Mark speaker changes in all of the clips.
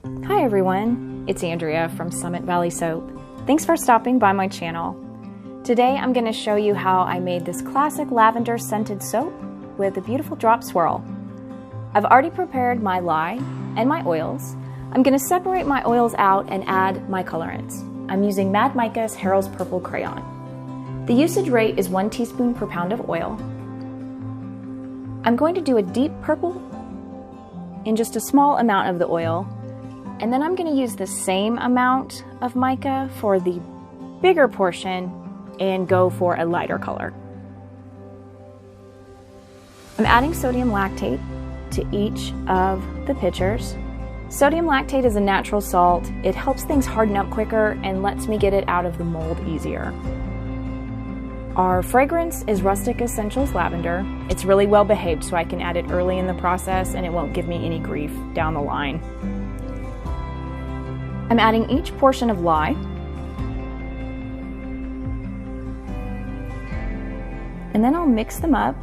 Speaker 1: Hi everyone, it's Andrea from Summit Valley Soap. Thanks for stopping by my channel. Today I'm going to show you how I made this classic lavender scented soap with a beautiful drop swirl. I've already prepared my lye and my oils. I'm going to separate my oils out and add my colorants. I'm using Mad Mica's Harold's Purple Crayon. The usage rate is 1 teaspoon per pound of oil. I'm going to do a deep purple in just a small amount of the oil. And then I'm going to use the same amount of mica for the bigger portion and go for a lighter color. I'm adding sodium lactate to each of the pitchers. Sodium lactate is a natural salt. It helps things harden up quicker and lets me get it out of the mold easier. Our fragrance is Rustic Essentials Lavender. It's really well behaved, so I can add it early in the process and it won't give me any grief down the line. I'm adding each portion of lye. And then I'll mix them up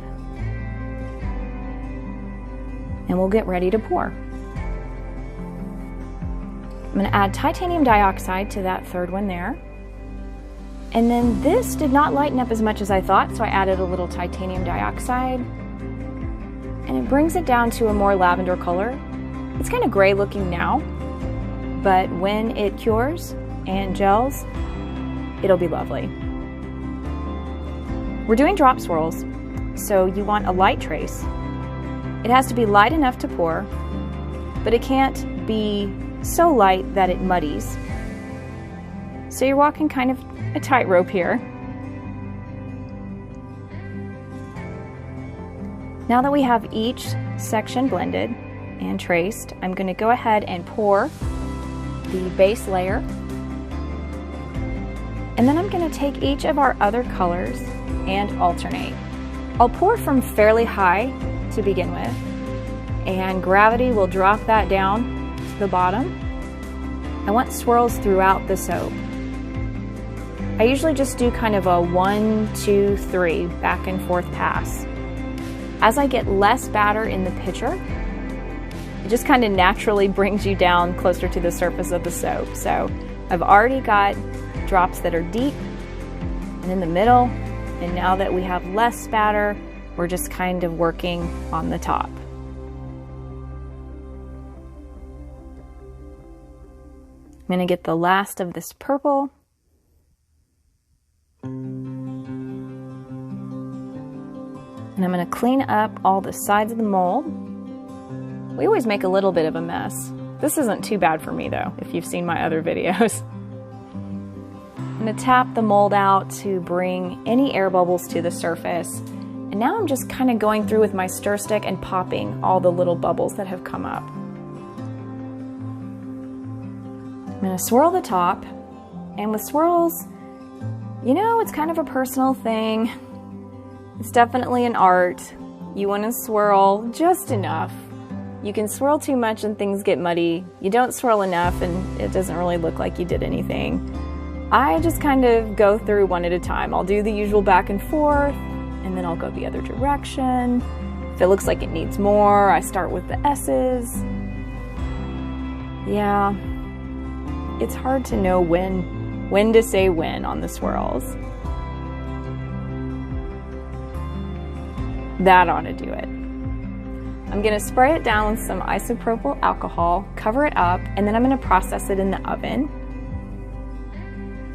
Speaker 1: and we'll get ready to pour. I'm going to add titanium dioxide to that third one there. And then this did not lighten up as much as I thought, so I added a little titanium dioxide. And it brings it down to a more lavender color. It's kind of gray looking now, but when it cures and gels, it'll be lovely. We're doing drop swirls, so you want a light trace. It has to be light enough to pour, but it can't be so light that it muddies. So you're walking kind of a tightrope here. Now that we have each section blended and traced, I'm going to go ahead and pour the base layer. And then I'm going to take each of our other colors and alternate. I'll pour from fairly high to begin with, and gravity will drop that down to the bottom. I want swirls throughout the soap. I usually just do kind of a 1, 2, 3 back and forth pass. As I get less batter in the pitcher, it just kind of naturally brings you down closer to the surface of the soap. So I've already got drops that are deep and in the middle, and now that we have less spatter, we're just kind of working on the top. I'm going to get the last of this purple. And I'm going to clean up all the sides of the mold. We always make a little bit of a mess. This isn't too bad for me though, if you've seen my other videos. I'm going to tap the mold out to bring any air bubbles to the surface. And now I'm just kind of going through with my stir stick and popping all the little bubbles that have come up. I'm going to swirl the top. And with swirls, you know, it's kind of a personal thing. It's definitely an art. You want to swirl just enough. You can swirl too much and things get muddy. You don't swirl enough and it doesn't really look like you did anything. I just kind of go through one at a time. I'll do the usual back and forth, and then I'll go the other direction. If it looks like it needs more, I start with the S's. Yeah, it's hard to know when to say when on the swirls. That ought to do it. I'm going to spray it down with some isopropyl alcohol, cover it up, and then I'm going to process it in the oven.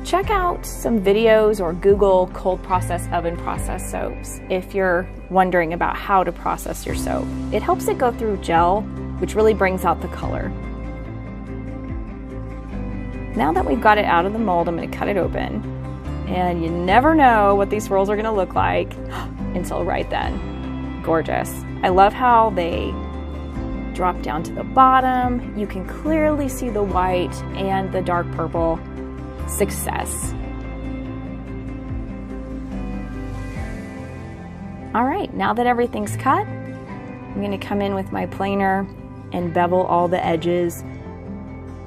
Speaker 1: Check out some videos or Google cold process oven process soaps if you're wondering about how to process your soap. It helps it go through gel, which really brings out the color. Now that we've got it out of the mold, I'm going to cut it open. And you never know what these swirls are going to look like until right then. Gorgeous. I love how they drop down to the bottom. You can clearly see the white and the dark purple. Success. All right, now that everything's cut, I'm going to come in with my planer and bevel all the edges.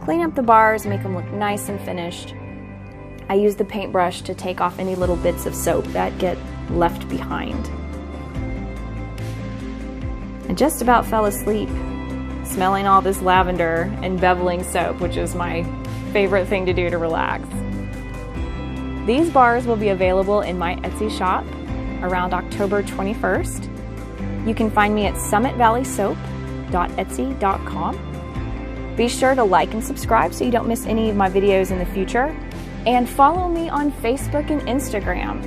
Speaker 1: Clean up the bars, make them look nice and finished. I use the paintbrush to take off any little bits of soap that get left behind. I just about fell asleep smelling all this lavender and beveling soap, which is my favorite thing to do to relax. These bars will be available in my Etsy shop around October 21st. You can find me at summitvalleysoap.etsy.com. Be sure to like and subscribe so you don't miss any of my videos in the future, and follow me on Facebook and Instagram.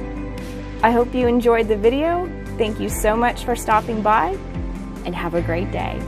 Speaker 1: I hope you enjoyed the video. Thank you so much for stopping by, and have a great day.